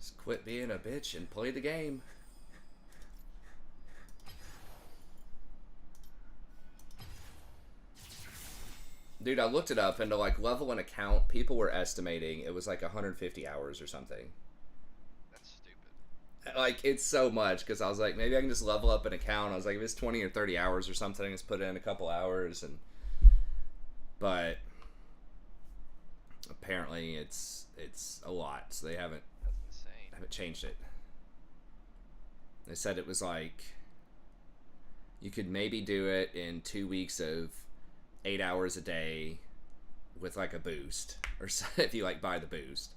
Just quit being a bitch and play the game. Dude, I looked it up, and to like level an account, people were estimating it was like 150 hours or something. That's stupid. Like, it's so much, because I was like, maybe I can just level up an account. I was like, if it's 20 or 30 hours or something, I just put in a couple hours, and but apparently it's a lot, so they haven't That's insane. changed it. They said it was like you could maybe do it in 2 weeks of 8 hours a day with like a boost, or if you like buy the boost.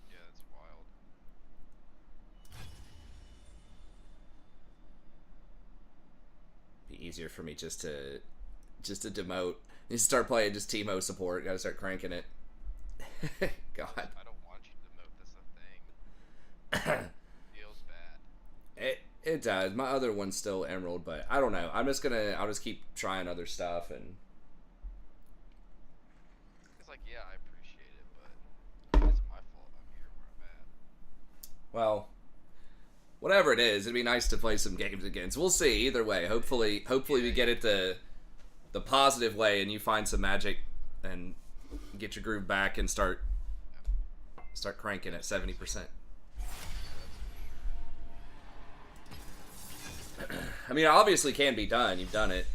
Yeah, that's wild. Be easier for me just to demote. You start playing just Teemo support. Gotta start cranking it. God. I don't want you to note this a thing. Feels bad. It does. My other one's still Emerald, but I don't know. I'll just keep trying other stuff, and It's like, yeah, I appreciate it, but it's my fault I'm here where I'm at. well, whatever it is, it'd be nice to play some games again. So we'll see. Either way, hopefully we get it the positive way, and you find some magic and get your groove back and start cranking at 70%. I mean, it obviously can be done. You've done it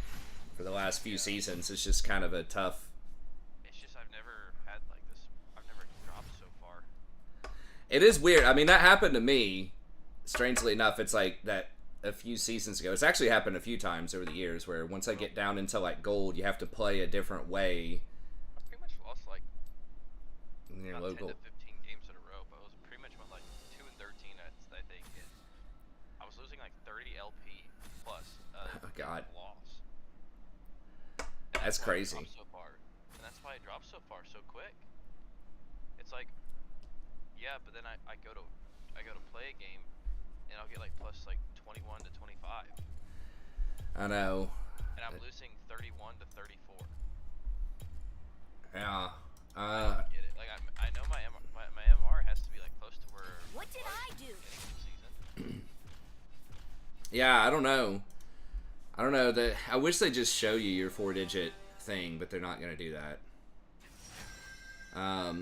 for the last few seasons. It's just kind of a tough. It's just I've never had like this. I've never dropped so far. It is weird. I mean, that happened to me. Strangely enough, it's like that a few seasons ago. It's actually happened a few times over the years where once I get down into like gold, you have to play a different way. I pretty much lost like About about 10 local. to 15 games in a row, but it was pretty much went like 2 and 13 I think. And I was losing like 30 LP plus Oh, God. loss. That's why I crazy. dropped so far, and that's why I dropped so far so quick. It's like, yeah, but then I go to play a game, and I'll get like plus like 21 to 25, I know. and I'm losing 31 to 34. Yeah. I don't get it. Like I know my MR has to be like close to where. What did I do? Season. Yeah, I don't know. I wish they just show you your 4-digit thing, but they're not gonna do that. Yeah,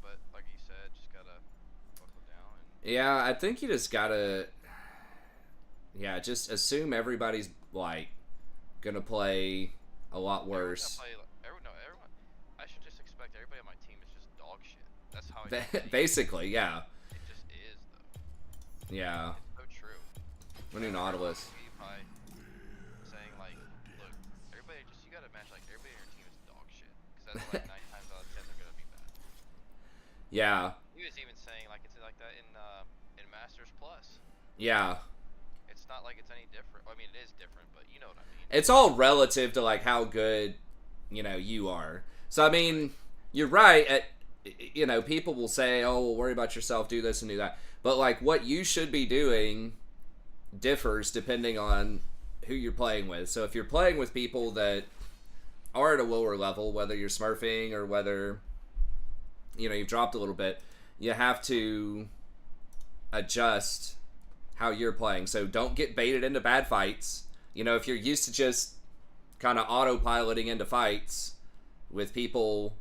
but like you said, just gotta buckle down and. Yeah, I think you just gotta. Yeah, just assume everybody's like gonna play a lot worse. Everyone. I should just expect everybody on my team is just dog shit. That's how I. Basically, yeah. It just is though. Yeah. It's so true. When new Nautilus. By saying like, look, everybody just you gotta imagine like everybody on your team is dog shit because that's like 9 times out of 10 they're gonna be bad. Yeah. He was even saying like it's like that in Masters Plus. Yeah. It's not like it's any different. I mean, it is different, but you know what I mean. It's all relative to like how good, you are. So I mean, you're right. People will say, "Oh, well, worry about yourself, do this and do that." But like, what you should be doing differs depending on who you're playing with. So if you're playing with people that are at a lower level, whether you're smurfing or whether you've dropped a little bit, you have to adjust how you're playing. So don't get baited into bad fights. If you're used to just kind of autopiloting into fights with people,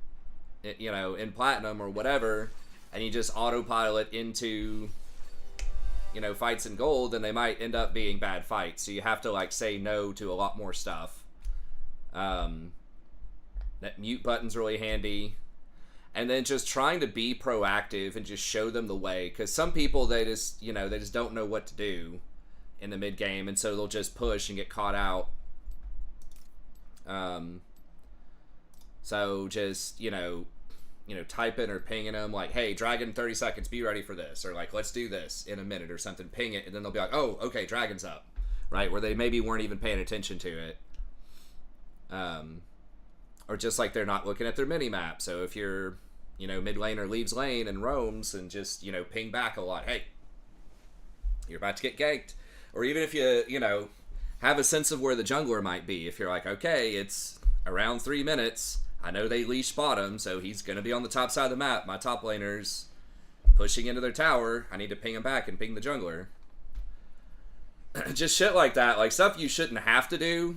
in platinum or whatever, and you just autopilot into, fights in gold, then they might end up being bad fights. So you have to like say no to a lot more stuff. That mute button's really handy. And then just trying to be proactive and just show them the way. Because some people, they just don't know what to do in the mid game, and so they'll just push and get caught out. So just typing or pinging them like, "Hey, dragon 30 seconds, be ready for this," or like, "Let's do this in a minute" or something. Ping it, and then they'll be like, "Oh, okay, dragon's up," right? Where they maybe weren't even paying attention to it. Or just like they're not looking at their mini map. So if you're, mid laner leaves lane and roams and just, ping back a lot, "Hey, you're about to get ganked." Or even if you, have a sense of where the jungler might be. If you're like, "Okay, it's around 3 minutes. I know they leash bottom, so he's going to be on the top side of the map. My top laner's, pushing into their tower. I need to ping them back and ping the jungler. Just shit like that. Like, stuff you shouldn't have to do,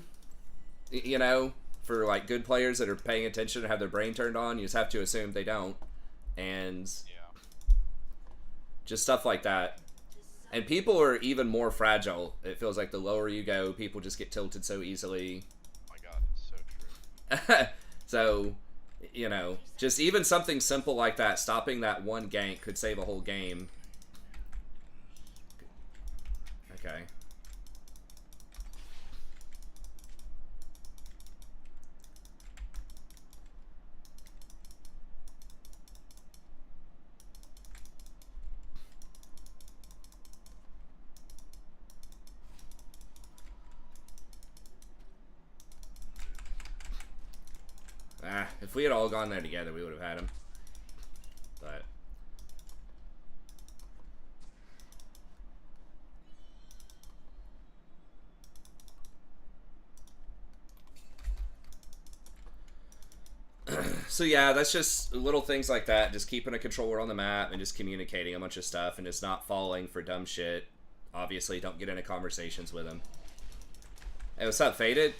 you know, for, like, good players that are paying attention and have their brain turned on. You just have to assume they don't. And just stuff like that. And people are even more fragile. It feels like the lower you go, people just get tilted so easily. Oh my god, it's so true. So, you know, just even something simple like that, stopping that one gank could save a whole game. Okay. If we had all gone there together, we would have had him. But so yeah, that's just little things like that. Just keeping a controller on the map and just communicating a bunch of stuff and just not falling for dumb shit. Obviously, don't get into conversations with him. Hey, what's up, Faded?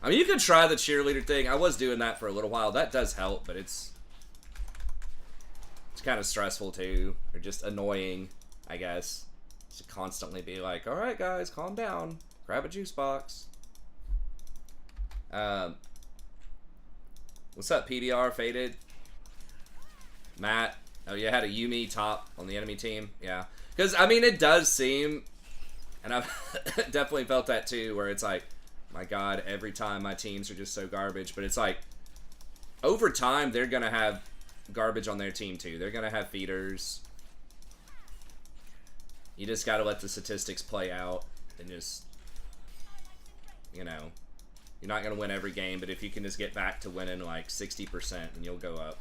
I mean, you could try the cheerleader thing. I was doing that for a little while. That does help, but it's kind of stressful too, or just annoying, I guess. To constantly be like, all right, guys, calm down. Grab a juice box. What's up, PDR, Faded? Matt? Oh, you had a Yumi top on the enemy team? Yeah. Because, I mean, it does seem, and I've definitely felt that too, where it's like, my god, every time my teams are just so garbage. But it's like, over time, they're going to have garbage on their team too. They're going to have feeders. You just got to let the statistics play out and just, you know, you're not going to win every game, but if you can just get back to winning like 60%, then you'll go up.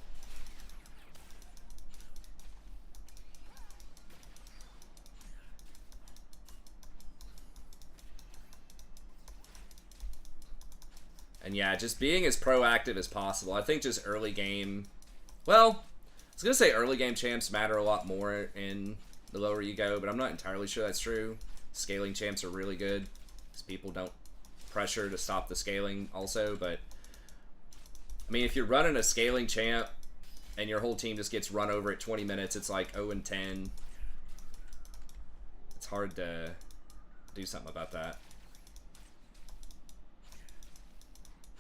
And yeah, just being as proactive as possible. I think just early game, well, I was going to say early game champs matter a lot more in the lower you go, but I'm not entirely sure that's true. Scaling champs are really good because people don't pressure to stop the scaling also, but I mean, if you're running a scaling champ and your whole team just gets run over at 20 minutes, it's like 0-10. It's hard to do something about that.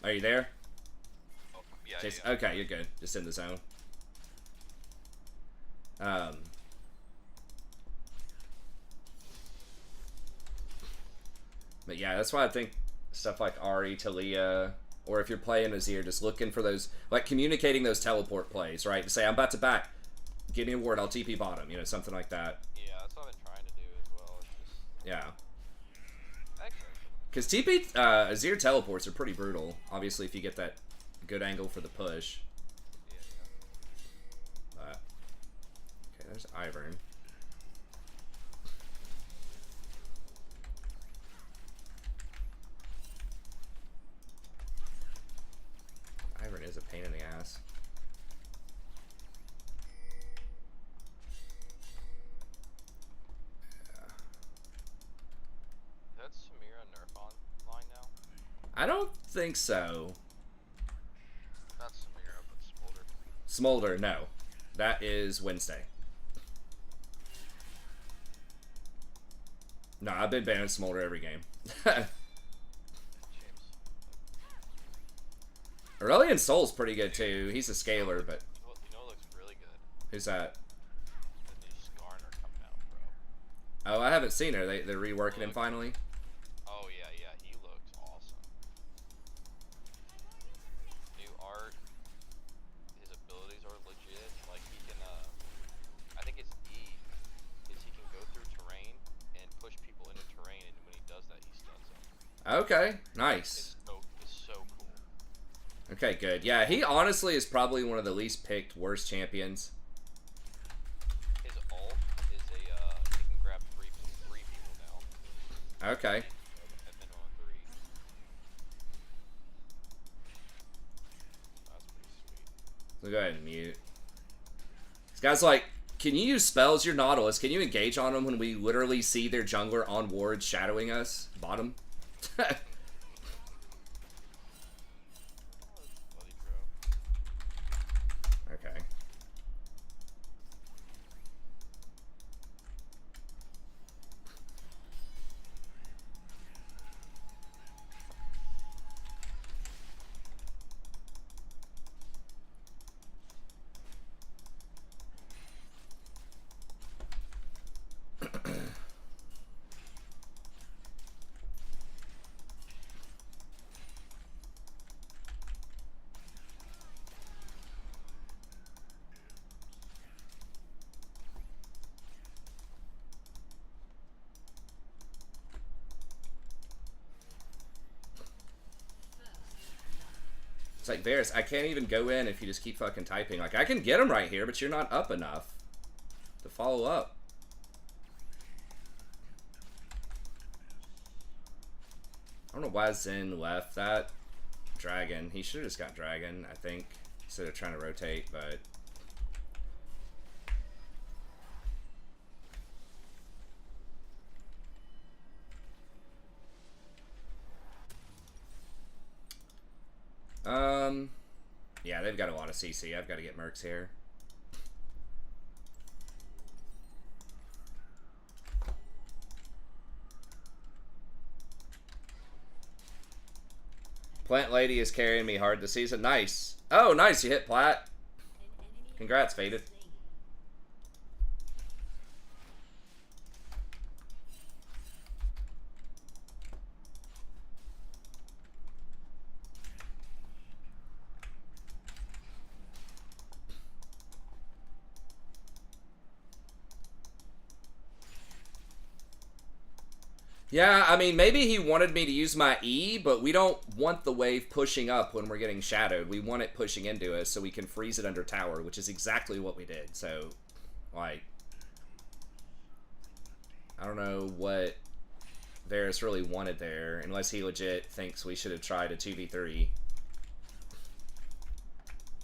Are you there? Oh, yeah, Jason? yeah. Okay, you're good. Just in the zone. But yeah, that's why I think stuff like Ari, Talia, or if you're playing Azir, just looking for those, like communicating those teleport plays, right? To say, I'm about to back, give me a ward, I'll TP bottom, you know, something like that. Yeah, that's what I've been trying to do as well. It's just... Yeah. Actually. Because Azir teleports are pretty brutal, obviously, if you get that good angle for the push. Yeah. But, okay, there's Ivern. Ivern is a pain in the ass. That's Samira nerf online now? I don't think so. Not Samira, but Smolder. Smolder, no. That is Wednesday. No, I've been banning Smolder every game. Aurelion Soul's pretty good too. He's a scaler, but... Well, you know, looks really good. Who's that? The new Skarner coming out, bro. Oh, I haven't seen her. They're reworking him finally. Oh yeah, yeah, he looks awesome. New art, his abilities are legit. Like he can, I think it's E, is he can go through terrain and push people into terrain, and when he does that, he stuns them. Okay, nice. It's so cool. Okay, good. Yeah, he honestly is probably one of the least picked worst champions. His ult is he can grab three people now. Okay. At minimum 3. That's pretty sweet. So go ahead and mute. Guys like, can you use spells? Your Nautilus. Can you engage on them when we literally see their jungler on wards shadowing us? Bottom. Okay. It's like, Varus, I can't even go in if you just keep fucking typing. Like, I can get him right here, but you're not up enough to follow up. I don't know why Zen left that dragon. He should have just got dragon, I think, instead of trying to rotate, but... Yeah, they've got a lot of CC. I've got to get Mercs here. Plant Lady is carrying me hard this season. Nice. Oh, nice. You hit Plat. Congrats, Faded. Yeah, I mean, maybe he wanted me to use my E, but we don't want the wave pushing up when we're getting shadowed. We want it pushing into us so we can freeze it under tower, which is exactly what we did. So, like, I don't know what Varus really wanted there, unless he legit thinks we should have tried a 2v3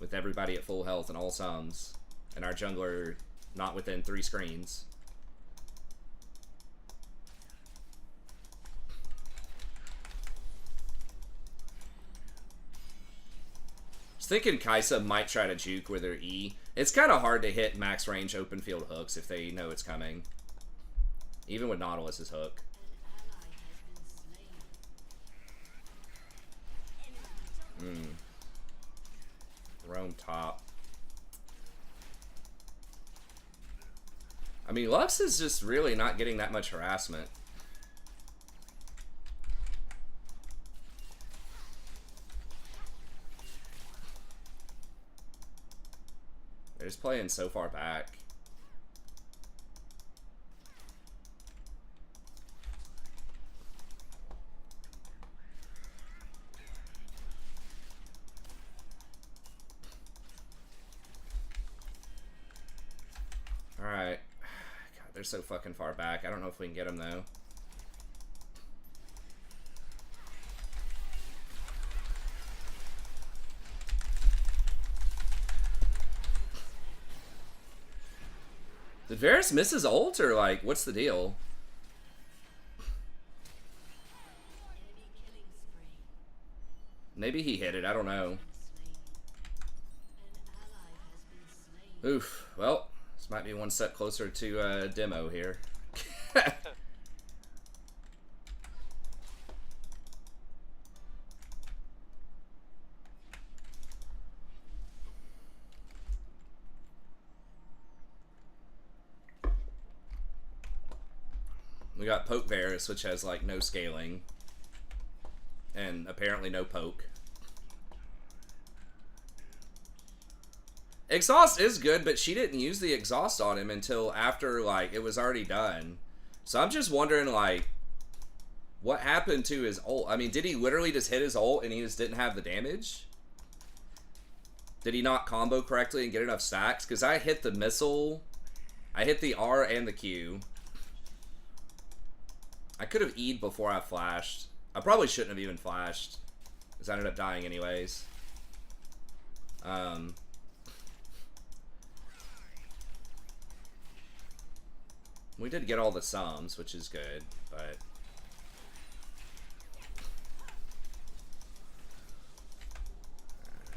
with everybody at full health and all sums, and our jungler not within 3 screens. Thinking Kaisa might try to juke with her E. It's kind of hard to hit max range open field hooks if they know it's coming. Even with Nautilus's hook. Roam top. I mean, Lux is just really not getting that much harassment. They're just playing so far back. Alright. God, they're so fucking far back. I don't know if we can get them, though. Did Varus miss his ult, or like, what's the deal? Maybe he hit it, I don't know. Oof, well, this might be one step closer to demo here. We got Poke Varus, which has like no scaling. And apparently no poke. Exhaust is good, but she didn't use the exhaust on him until after like it was already done. So I'm just wondering like what happened to his ult? I mean, did he literally just hit his ult and he just didn't have the damage? Did he not combo correctly and get enough stacks? Because I hit the missile, I hit the R and the Q. I could have E'd before I flashed. I probably shouldn't have even flashed, because I ended up dying anyways. We did get all the sums, which is good, but...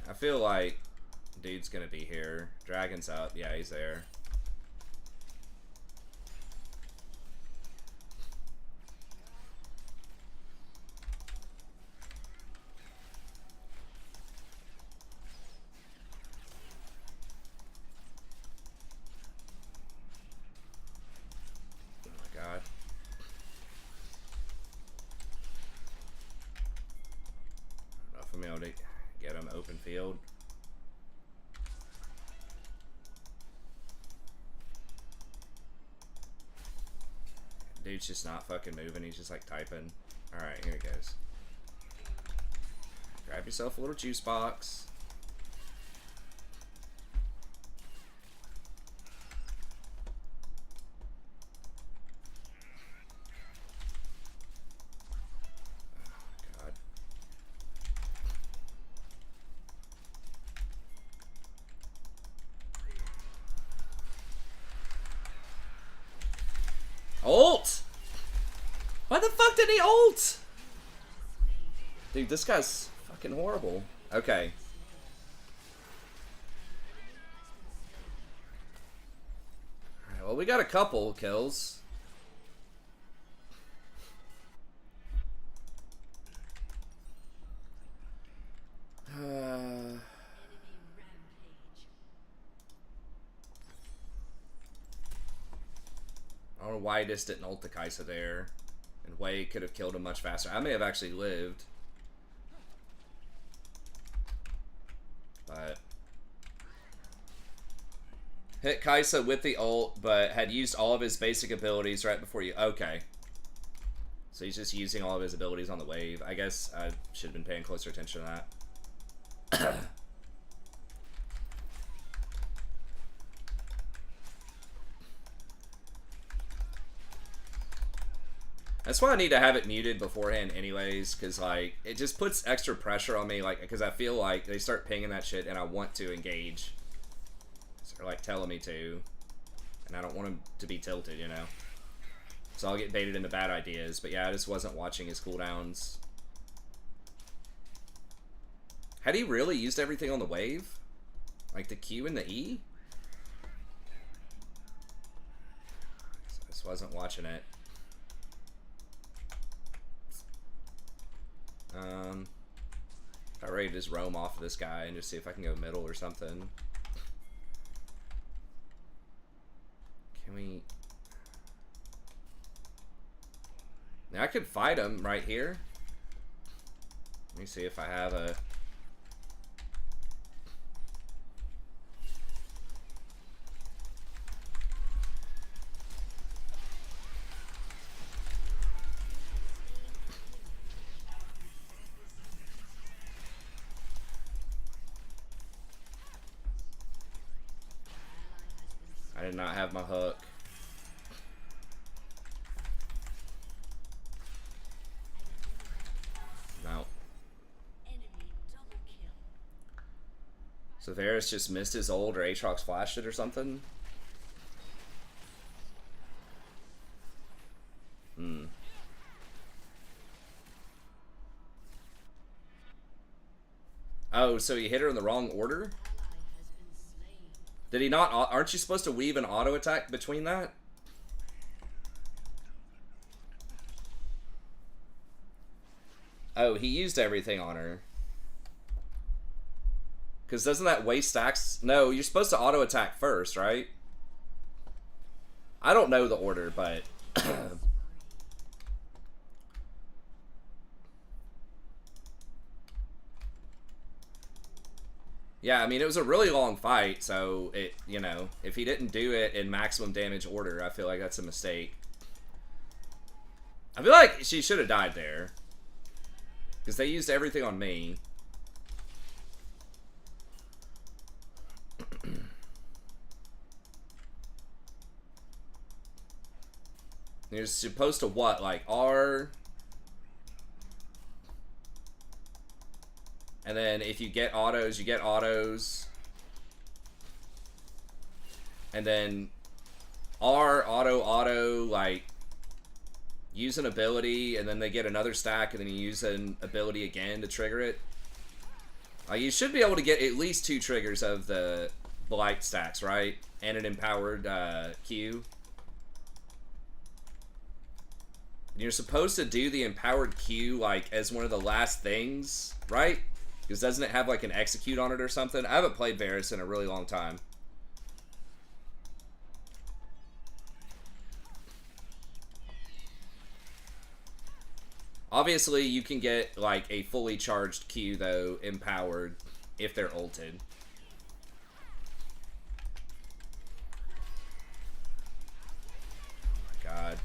I feel like dude's gonna be here. Dragon's up. Yeah, he's there. I'm able to get him open field. Dude's just not fucking moving. He's just like typing. Alright, here he goes. Grab yourself a little juice box. Ult! Why the fuck did he ult? Dude, this guy's fucking horrible. Okay. Alright, well, we got a couple kills. I don't know why I just didn't ult the Kai'Sa there. And Wei could have killed him much faster. I may have actually lived. But... hit Kai'Sa with the ult, but had used all of his basic abilities right before you... Okay. So he's just using all of his abilities on the wave. I guess I should have been paying closer attention to that. That's why I need to have it muted beforehand anyways, because, like, it just puts extra pressure on me, like, because I feel like they start pinging that shit and I want to engage. So they're, like, telling me to. And I don't want them to be tilted, you know? So I'll get baited into bad ideas. But yeah, I just wasn't watching his cooldowns. Had he really used everything on the wave? Like the Q and the E? So I just wasn't watching it. I'm ready to just roam off of this guy and just see if I can go middle or something. Can we... now I could fight him right here. Let me see if I have a... I did not have my hook. No. So Varus just missed his ult, or Aatrox flashed it or something? Hmm. Oh, so he hit her in the wrong order? Did he not? Aren't you supposed to weave an auto attack between that? Oh, he used everything on her. Because doesn't that waste stacks? No, you're supposed to auto attack first, right? I don't know the order, but... yeah, I mean, it was a really long fight, so it, you know, if he didn't do it in maximum damage order, I feel like that's a mistake. I feel like she should have died there. Because they used everything on me. You're supposed to what? Like R... and then if you get autos, you get autos. And then R, auto, like, use an ability, and then they get another stack, and then you use an ability again to trigger it. You should be able to get at least 2 triggers of the Blight stacks, right? And an empowered Q. And you're supposed to do the empowered Q, like, as one of the last things, right? Because doesn't it have, like, an execute on it or something? I haven't played Varus in a really long time. Obviously, you can get, like, a fully charged Q, though, empowered, if they're ulted. Oh my god.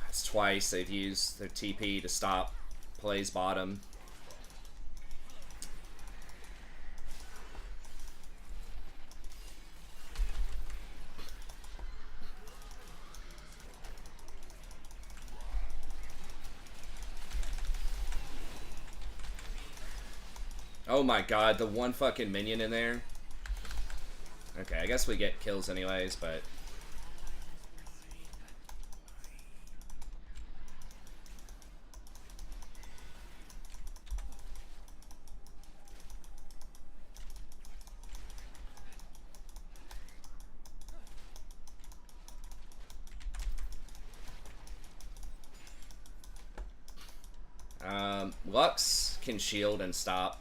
That's twice they've used their TP to stop plays bottom. Oh my god, the one fucking minion in there. Okay, I guess we get kills anyways, but... Lux can shield and stop.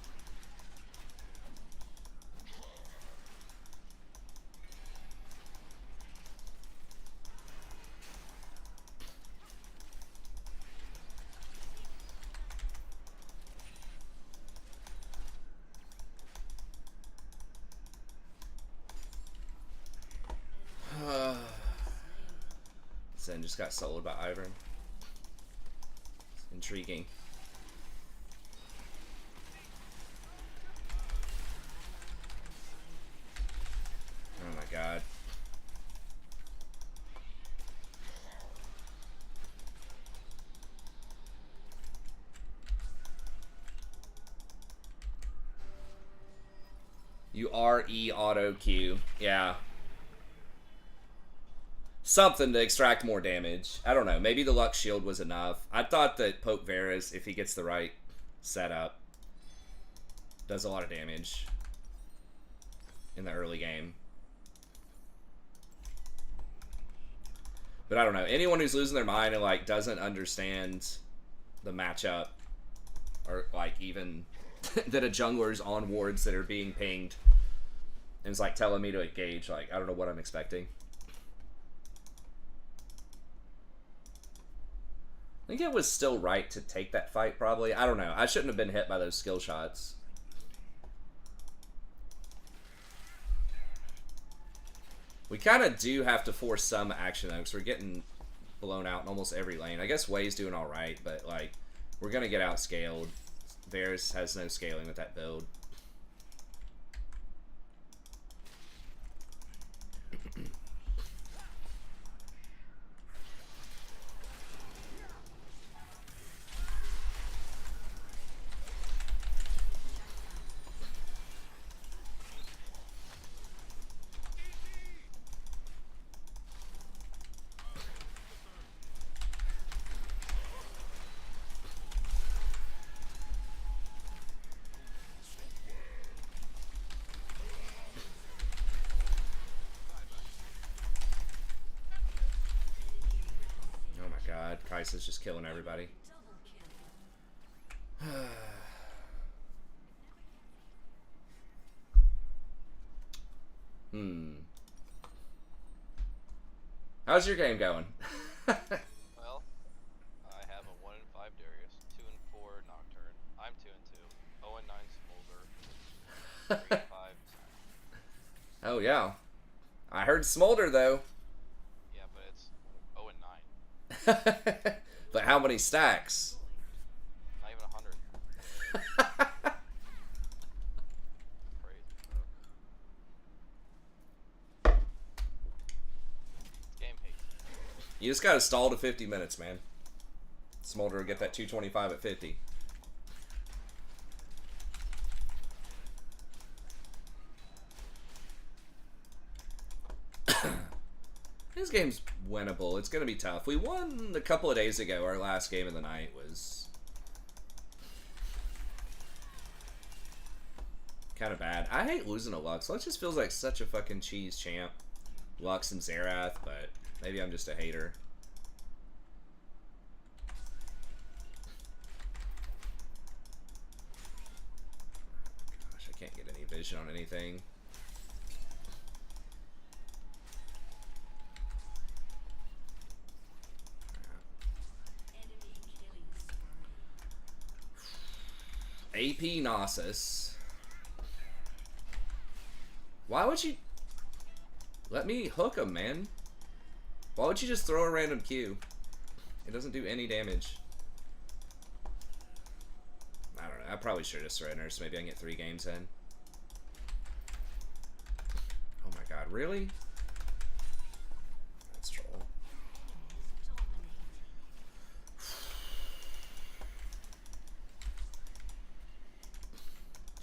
Zen just got soloed by Ivern. Intriguing. Oh my god. You RE auto Q. Yeah. Something to extract more damage. I don't know. Maybe the Lux Shield was enough. I thought that Poke Varus, if he gets the right setup, does a lot of damage in the early game. But I don't know. Anyone who's losing their mind and, like, doesn't understand the matchup, or, like, even that a jungler's on wards that are being pinged and is, like, telling me to engage, like, I don't know what I'm expecting. I think it was still right to take that fight, probably. I don't know. I shouldn't have been hit by those skill shots. We kind of do have to force some action, though, because we're getting blown out in almost every lane. I guess Way's doing all right, but, like, we're going to get outscaled. Varus has no scaling with that build. God, Kai'Sa's just killing everybody. How's your game going? Well, I have a 1-5 Darius, 2-4 Nocturne. I'm 2-2. 0-9 Smolder. 3-5. Oh yeah, I heard Smolder though. Yeah, but it's 0-9. But how many stacks? Not even 100. Crazy, bro. Game hate. You just gotta stall to 50 minutes, man. Smolder will get that 225 at 50. His game's winnable. It's going to be tough. We won a couple of days ago. Our last game of the night was kind of bad. I hate losing to Lux. Lux just feels like such a fucking cheese champ. Lux and Xerath, but maybe I'm just a hater. Gosh, I can't get any vision on anything. AP Gnosis. Why would you let me hook him, man? Why would you just throw a random Q? It doesn't do any damage. I don't know. I probably should have surrendered, so maybe I can get 3 games in. Oh my god, really? That's troll.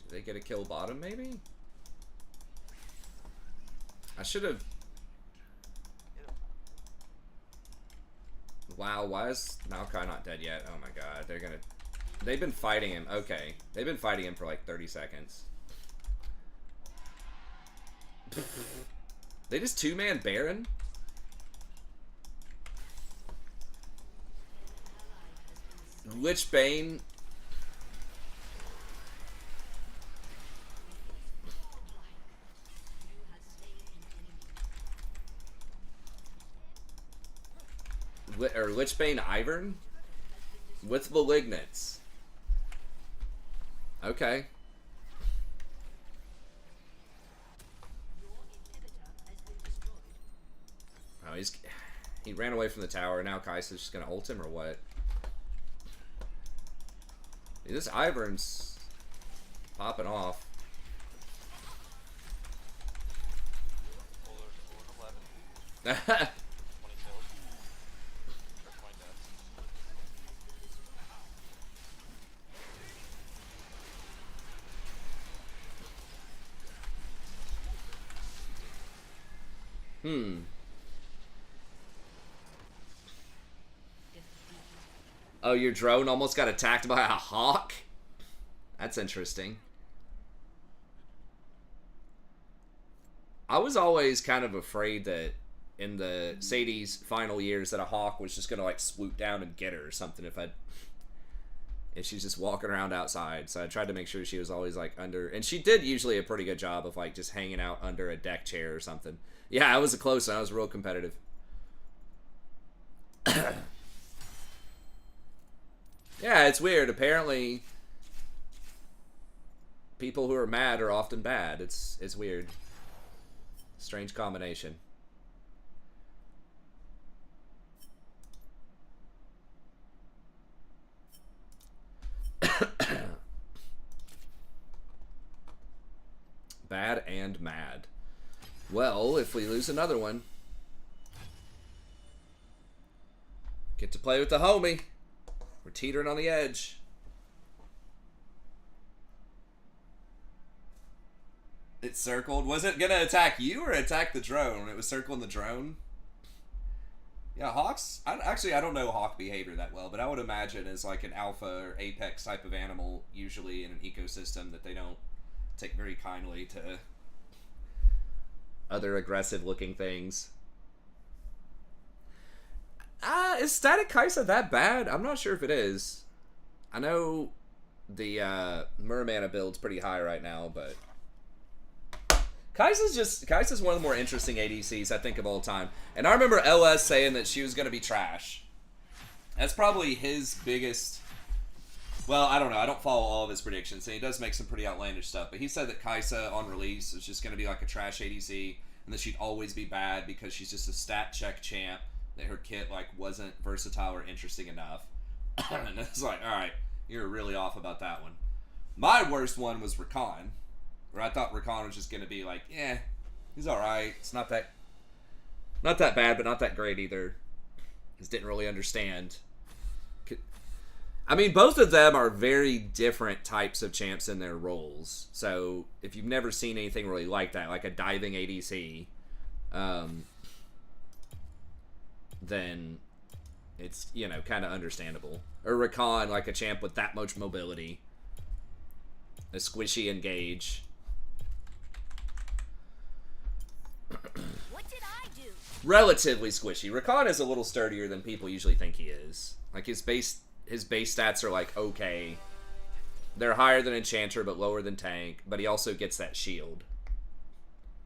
Do they get a kill bottom, maybe? I should have. Wow, why is Maokai not dead yet? Oh my god, they're gonna. They've been fighting him. Okay, they've been fighting him for like 30 seconds. They just 2-man Baron? Lich Bane. Or Lich Bane Ivern? With Malignants. Okay. Oh, he ran away from the tower. Now Kai'Sa's just gonna ult him or what? Dude, this Ivern's popping off. Oh, your drone almost got attacked by a hawk? That's interesting. I was always kind of afraid that in the Sadie's final years that a hawk was just gonna like swoop down and get her or something if she's just walking around outside. So I tried to make sure she was always like under, and she did usually a pretty good job of like just hanging out under a deck chair or something. Yeah, I was a close one. I was real competitive. Yeah, it's weird. Apparently, people who are mad are often bad. It's weird. Strange combination. Bad and mad. Well, if we lose another one, get to play with the homie. We're teetering on the edge. It circled. Was it gonna attack you or attack the drone? It was circling the drone. Yeah, hawks. I don't know hawk behavior that well, but I would imagine as like an alpha or apex type of animal, usually in an ecosystem, that they don't take very kindly to other aggressive-looking things. Is Static Kai'Sa that bad? I'm not sure if it is. I know the Mermana build's pretty high right now, but Kai'Sa's one of the more interesting ADCs I think of all time. And I remember LS saying that she was going to be trash. That's probably his biggest. Well, I don't know. I don't follow all of his predictions, and he does make some pretty outlandish stuff. But he said that Kai'Sa on release is just going to be like a trash ADC, and that she'd always be bad because she's just a stat check champ. That her kit like wasn't versatile or interesting enough. And it's like, all right, you're really off about that one. My worst one was Rakan, where I thought Rakan was just going to be like, yeah, he's all right. It's not that bad, but not that great either. Just didn't really understand. I mean, both of them are very different types of champs in their roles. So if you've never seen anything really like that, like a diving ADC, then it's, you know, kind of understandable. Or Rakan, like a champ with that much mobility. A squishy engage. What did I do? Relatively squishy. Rakan is a little sturdier than people usually think he is. Like his base stats are like okay. They're higher than Enchanter but lower than Tank, but he also gets that shield.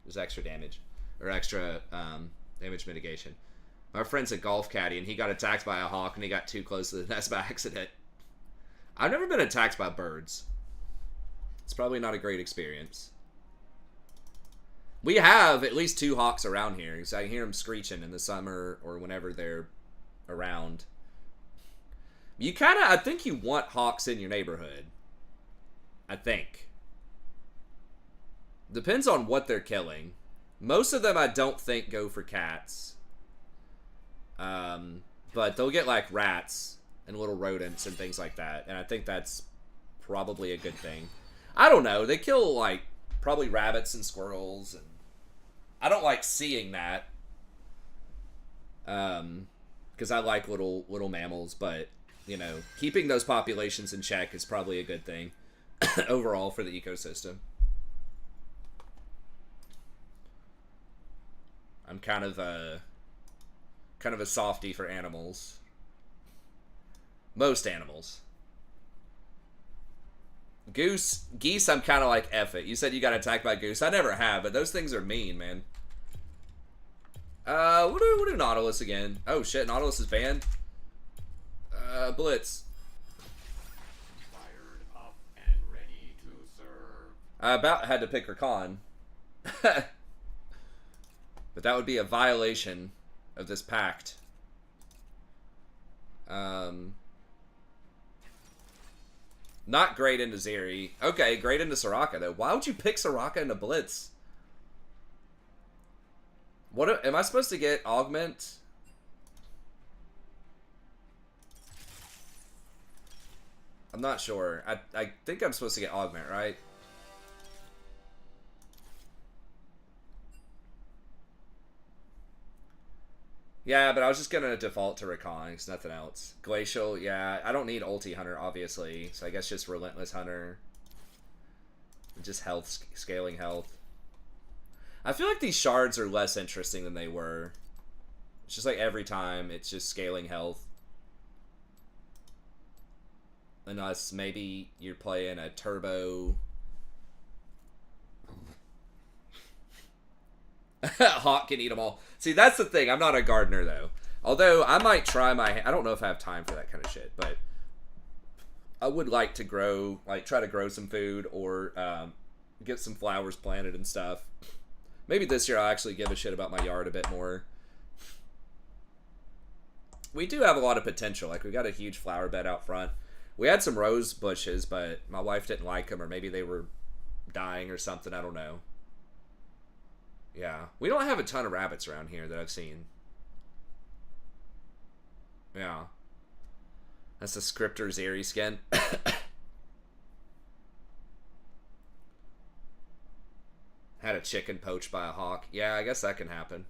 There's extra damage. Or extra damage mitigation. My friend's a golf caddy and he got attacked by a hawk and he got too close to the nest by accident. I've never been attacked by birds. It's probably not a great experience. We have at least 2 hawks around here, because I hear them screeching in the summer or whenever they're around. You kind of, I think you want hawks in your neighborhood. I think. Depends on what they're killing. Most of them I don't think go for cats. But they'll get like rats and little rodents and things like that. And I think that's probably a good thing. I don't know. They kill like probably rabbits and squirrels, and I don't like seeing that. Because I like little mammals, but you know, keeping those populations in check is probably a good thing overall for the ecosystem. I'm kind of a softie for animals. Most animals. Geese, I'm kind of like, F it. You said you got attacked by goose. I never have, but those things are mean, man. We'll do Nautilus again. Oh shit, Nautilus is banned. Blitz. Fired up and ready to serve. I about had to pick Rakan. But that would be a violation of this pact. Not great into Zeri. Okay, great into Soraka, though. Why would you pick Soraka into Blitz? What am I supposed to get? Augment? I'm not sure. I think I'm supposed to get Augment, right? Yeah, but I was just gonna default to Rakan. It's nothing else. Glacial, yeah. I don't need Ulti Hunter, obviously. So I guess just Relentless Hunter. Just health, scaling health. I feel like these shards are less interesting than they were. It's just like every time, it's just scaling health. Unless maybe you're playing a turbo... Hawk can eat them all. See, that's the thing. I'm not a gardener, though. Although, I might try my... I don't know if I have time for that kind of shit, but... I would like to grow... Like, try to grow some food or get some flowers planted and stuff. Maybe this year I'll actually give a shit about my yard a bit more. We do have a lot of potential. Like, we got a huge flower bed out front. We had some rose bushes, but my wife didn't like them, or maybe they were dying or something. I don't know. Yeah. We don't have a ton of rabbits around here that I've seen. Yeah. That's the Scripter Zeri skin. Had a chicken poached by a hawk. Yeah, I guess that can happen.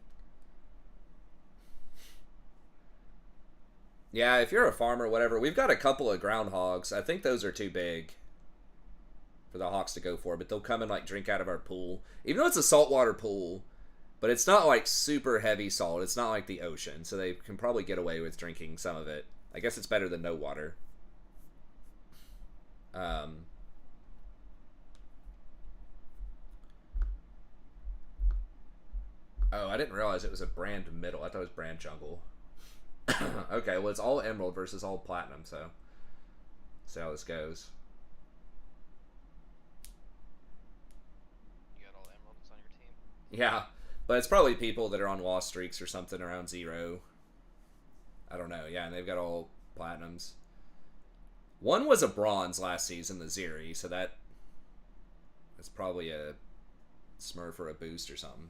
Yeah, if you're a farmer or whatever, we've got a couple of groundhogs. I think those are too big for the hawks to go for, but they'll come and like drink out of our pool. Even though it's a saltwater pool, but it's not like super heavy salt. It's not like the ocean, so they can probably get away with drinking some of it. I guess it's better than no water. Oh, I didn't realize it was a brand middle. I thought it was brand jungle. Okay, well, it's all emerald versus all platinum, so see how this goes. You got all emeralds on your team? Yeah, but it's probably people that are on lost streaks or something around 0. I don't know. Yeah, and they've got all platinums. One was a bronze last season, the Zeri, so that's probably a smurf or a boost or something.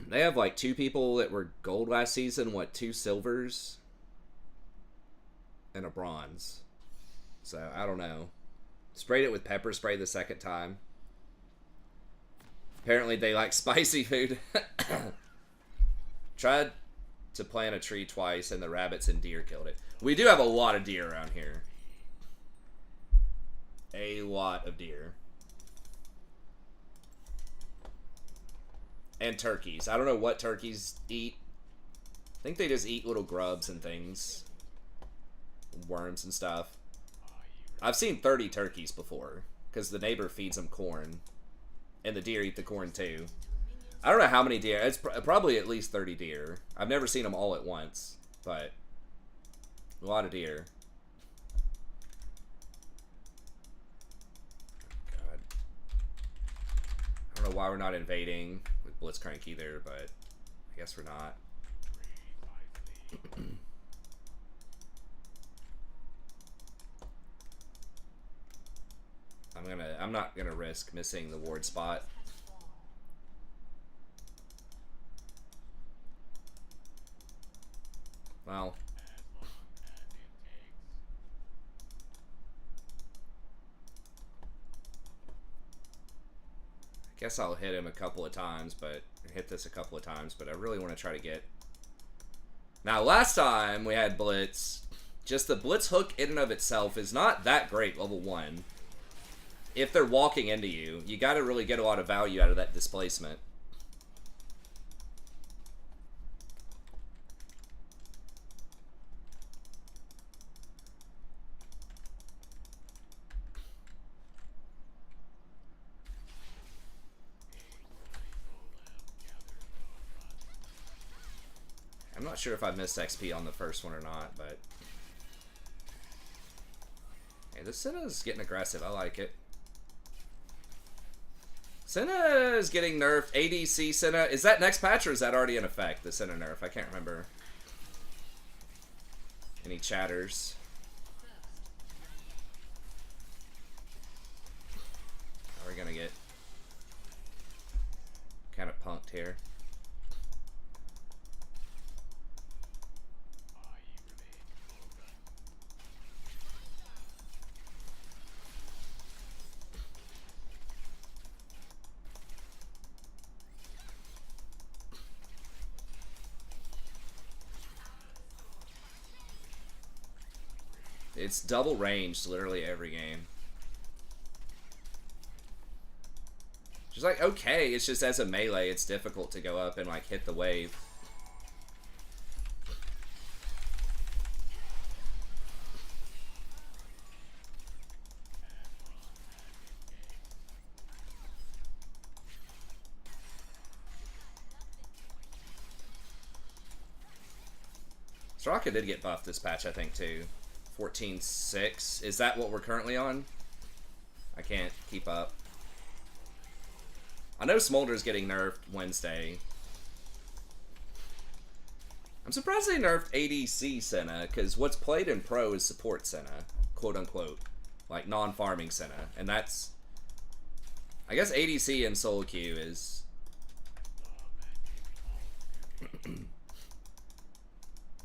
They have like 2 people that were gold last season, 2 silvers and a bronze. So I don't know. Sprayed it with pepper spray the second time. Apparently they like spicy food. Tried to plant a tree twice, and the rabbits and deer killed it. We do have a lot of deer around here. A lot of deer. And turkeys. I don't know what turkeys eat. I think they just eat little grubs and things. Worms and stuff. I've seen 30 turkeys before, because the neighbor feeds them corn. And the deer eat the corn too. I don't know how many deer. It's probably at least 30 deer. I've never seen them all at once, but a lot of deer. God. I don't know why we're not invading with Blitzcrank either, but I guess we're not. I'm not gonna risk missing the ward spot. Well, I guess I'll hit him a couple of times, but hit this a couple of times, but I really want to try to get. Now, last time we had Blitz, just the Blitz hook in and of itself is not that great, level 1. If they're walking into you, you got to really get a lot of value out of that displacement. I'm not sure if I missed XP on the first one or not, but... Hey, this Senna's getting aggressive. I like it. Senna is getting nerfed. ADC Senna. Is that next patch or is that already in effect, the Senna nerf? I can't remember. Any chatters? Oh, we're gonna get kind of punked here. It's double ranged literally every game. Just like, okay, it's just as a melee, it's difficult to go up and like hit the wave. Straka did get buffed this patch, I think, too. 14.6. Is that what we're currently on? I can't keep up. I know Smolder's getting nerfed Wednesday. I'm surprised they nerfed ADC Senna, because what's played in Pro is support Senna, quote unquote. Like non-farming Senna. And that's... I guess ADC in solo queue is...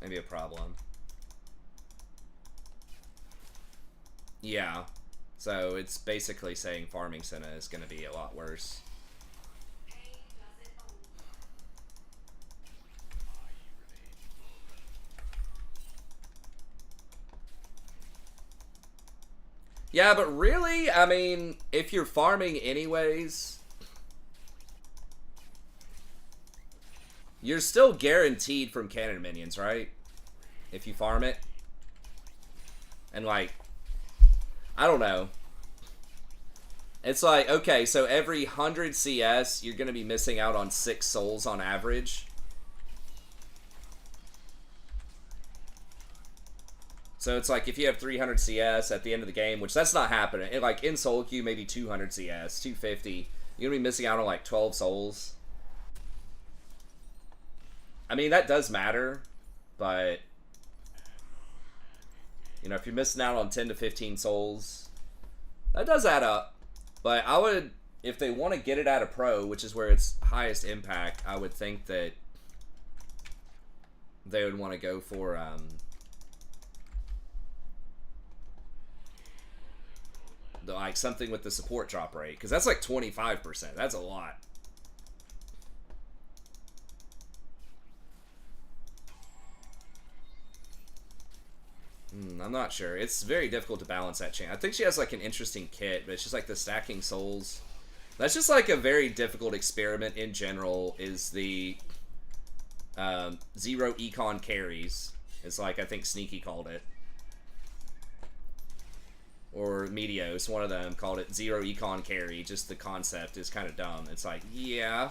maybe a problem. Yeah, so it's basically saying farming Senna is going to be a lot worse. Yeah, but really, I mean, if you're farming anyways, you're still guaranteed from cannon minions, right? If you farm it. And like... I don't know. It's like, okay, so every 100 CS, you're going to be missing out on 6 souls on average. So it's like, if you have 300 CS at the end of the game, which that's not happening. Like, in solo queue, maybe 200 CS, 250. You're going to be missing out on like 12 souls. I mean, that does matter, but... You know, if you're missing out on 10 to 15 souls, that does add up. But I would, if they want to get it out of Pro, which is where it's highest impact, I would think that they would want to go for like something with the support drop rate, because that's like 25%. That's a lot. not sure. It's very difficult to balance that chain. I think she has like an interesting kit, but it's just like the stacking souls. That's just like a very difficult experiment in general, is the zero econ carries. It's like, I think Sneaky called it. Or Medios, one of them called it zero econ carry. Just the concept is kind of dumb. It's like, yeah.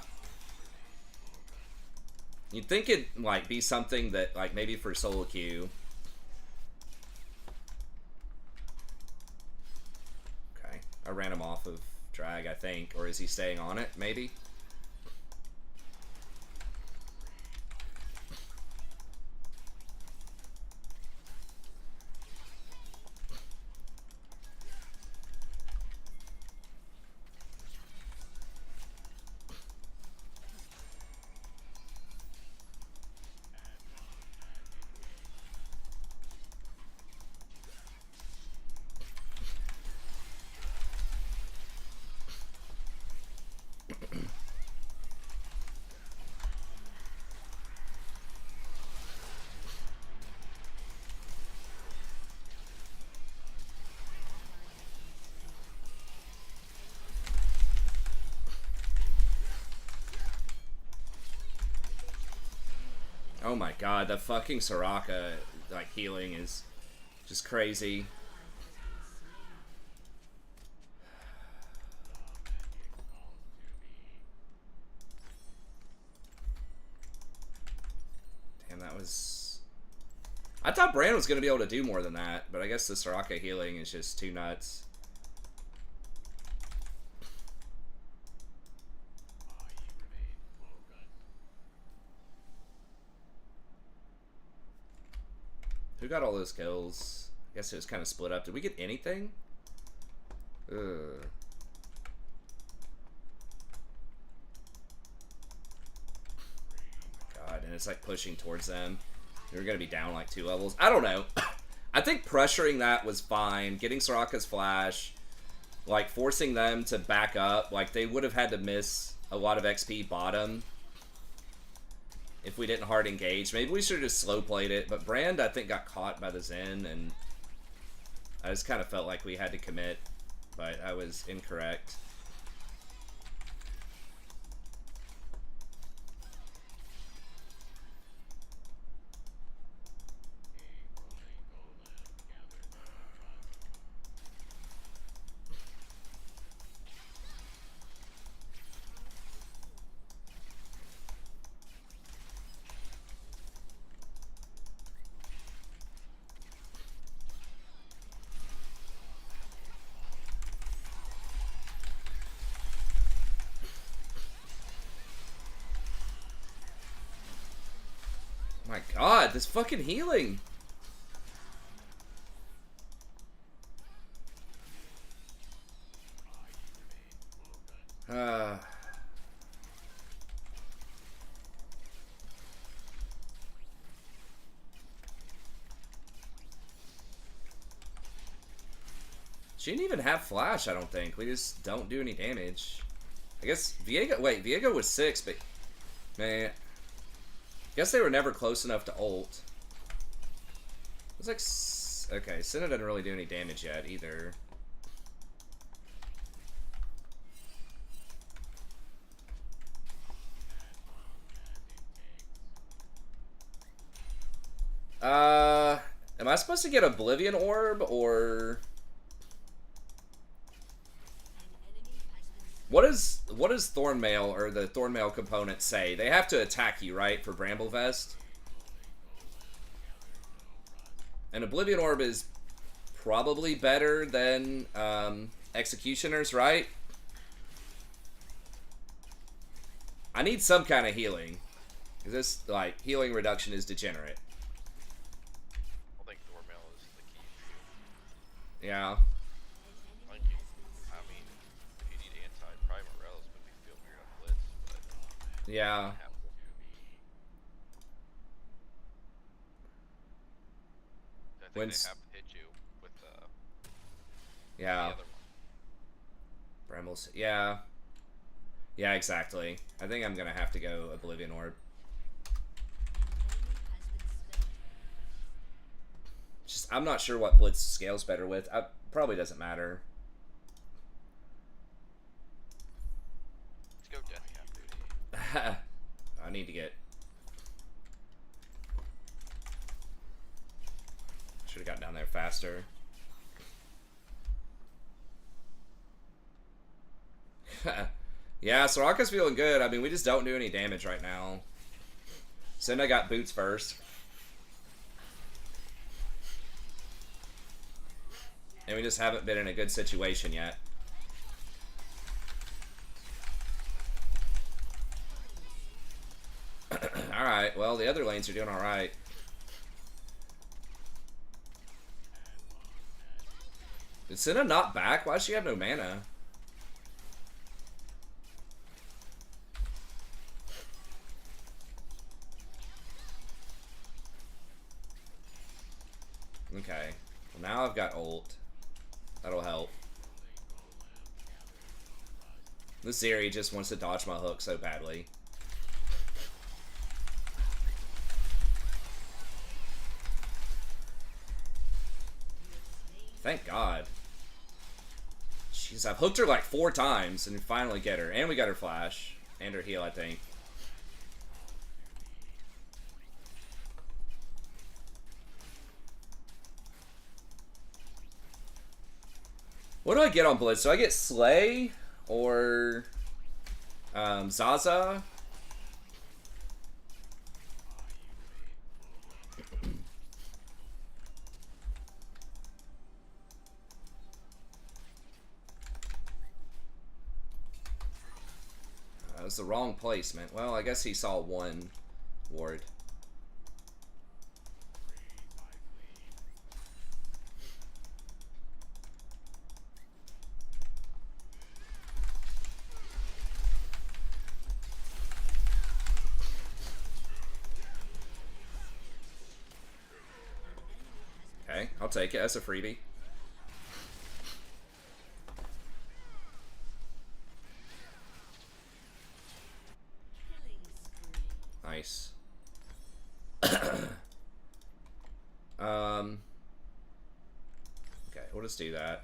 You'd think it might be something that, like, maybe for solo queue. Okay. I ran him off of drag, I think. Or is he staying on it? Maybe? Oh my god, the fucking Soraka, like, healing is just crazy. Damn, that was... I thought Brand was going to be able to do more than that, but I guess the Soraka healing is just too nuts. Who got all those kills? I guess it was kind of split up. Did we get anything? Ugh. God, and it's like pushing towards them. They're going to be down like 2 levels. I don't know. I think pressuring that was fine. Getting Soraka's flash. Like, forcing them to back up. Like, they would have had to miss a lot of XP bottom if we didn't hard engage. Maybe we should have just slow played it. But Brand, I think, got caught by the Zen, and I just kind of felt like we had to commit, but I was incorrect. My god, this fucking healing. She didn't even have flash, I don't think. We just don't do any damage. I guess Viego... Wait, Viego was 6, but... Man... I guess they were never close enough to ult. It was like... Okay, Senna doesn't really do any damage yet, either. Am I supposed to get Oblivion Orb, or... What does Thornmail, or the Thornmail component, say? They have to attack you, right, for Bramble Vest? And Oblivion Orb is probably better than Executioners, right? I need some kind of healing. Because this, like, healing reduction is degenerate. I think Thornmail is the key. Yeah. Yeah. I think they have to hit you with yeah. the other one. Brambles. Yeah. Yeah, exactly. I think I'm gonna have to go Oblivion Orb. Just I'm not sure what Blitz scales better with. Probably doesn't matter. Let's go Death Cap, dude. I need to get... Should have got down there faster. Yeah, Soraka's feeling good. I mean, we just don't do any damage right now. Cinda got boots first. And we just haven't been in a good situation yet. Alright, well, the other lanes are doing alright. Did Cinda not back? Why does she have no mana? Okay. Well, now I've got ult. That'll help. This Zeri just wants to dodge my hook so badly. Thank God. Jeez, I've hooked her like 4 times and finally get her. And we got her flash. And her heal, I think. What do I get on Blitz? Do I get Slay or Zaza? That was the wrong placement. Well, I guess he saw one ward. Okay, I'll take it. That's a freebie. Nice. Okay, we'll just do that.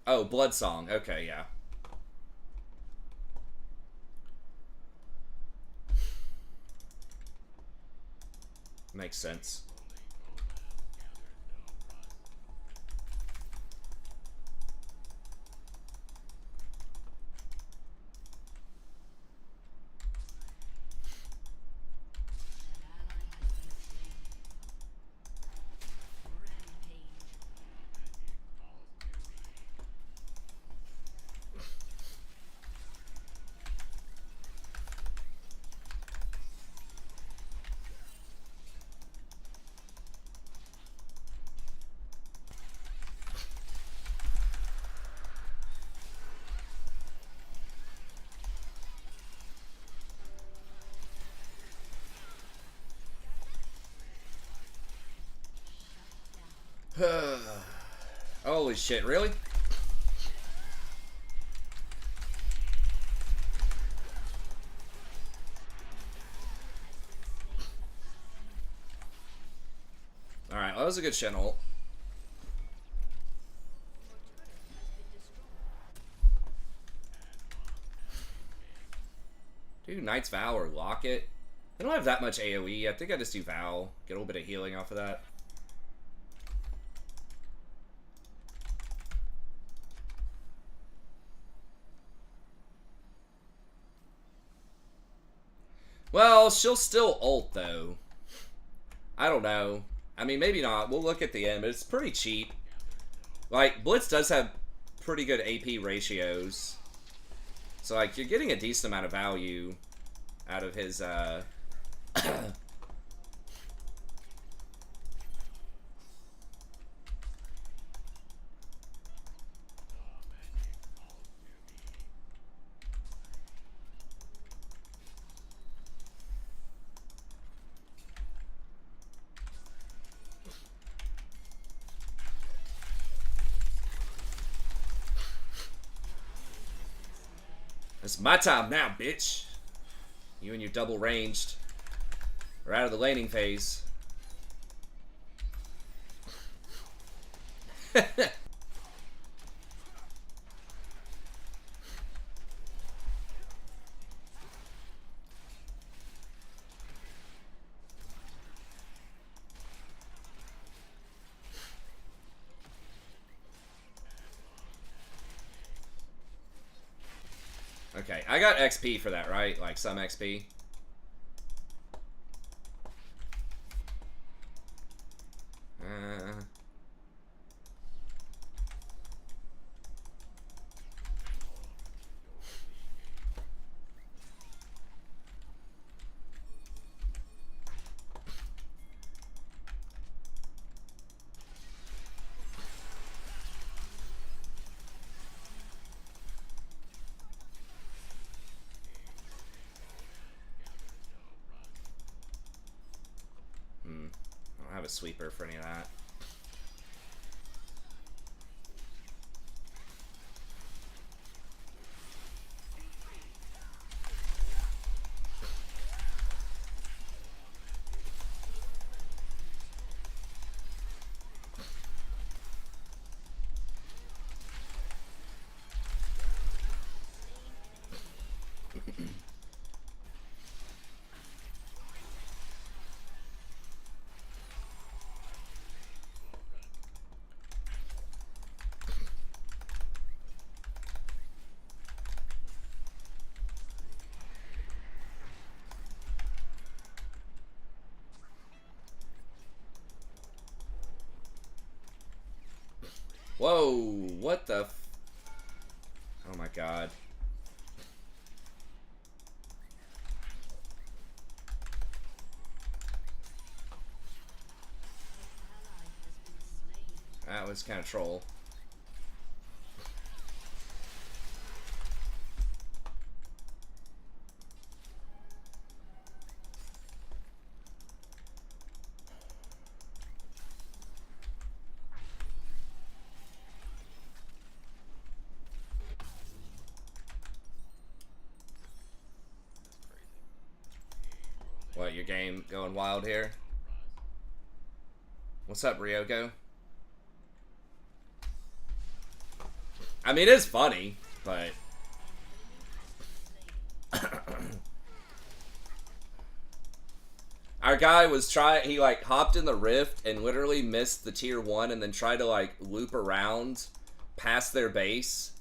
Oh, Blood Song. Okay, yeah. Makes sense. Holy shit, really? Alright, well, that was a good Shen ult. Do Knight's Vow or Locket. I don't have that much AoE. I think I just do Vow. Get a little bit of healing off of that. Well, she'll still ult, though. I don't know. I mean, maybe not. We'll look at the end, but it's pretty cheap. Like, Blitz does have pretty good AP ratios. So, like, you're getting a decent amount of value out of his, It's my time now, bitch. You and your double ranged are out of the laning phase. Okay, I got XP for that, right? Like some XP. I don't have a sweeper for any of that. Whoa, what the f— oh my god. That was kind of troll. What, your game going wild here? What's up, Ryoko? I mean, it's funny, but... Our guy was he like hopped in the rift and literally missed the tier 1 and then tried to like loop around past their base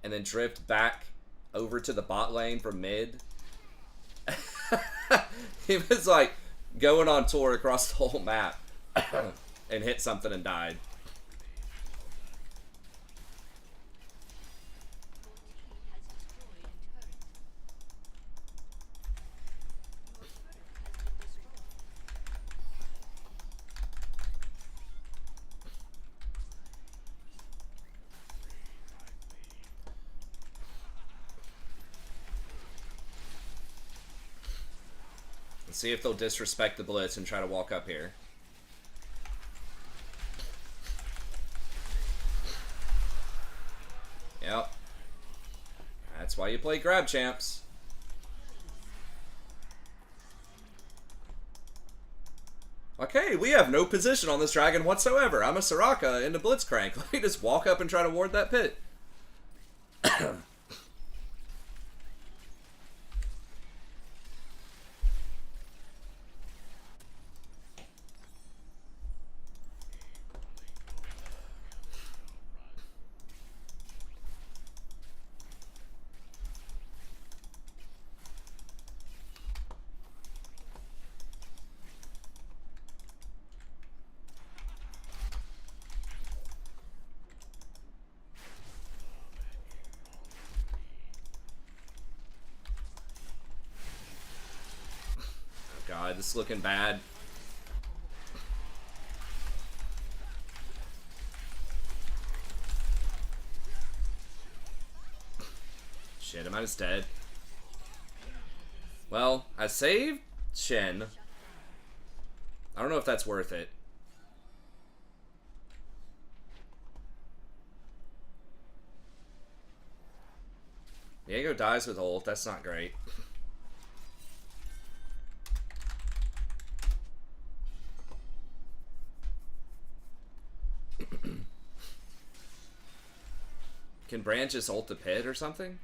and then drift back over to the bot lane from mid. He was like going on tour across the whole map and hit something and died. Let's see if they'll disrespect the blitz and try to walk up here. Yep. That's why you play grab champs. Okay, we have no position on this dragon whatsoever. I'm a Soraka in the Blitzcrank. Let me just walk up and try to ward that pit. God, this is looking bad. Shit, am I just dead? Well, I saved Shen. I don't know if that's worth it. Diego dies with ult. That's not great. Can Brand just ult the pit or something?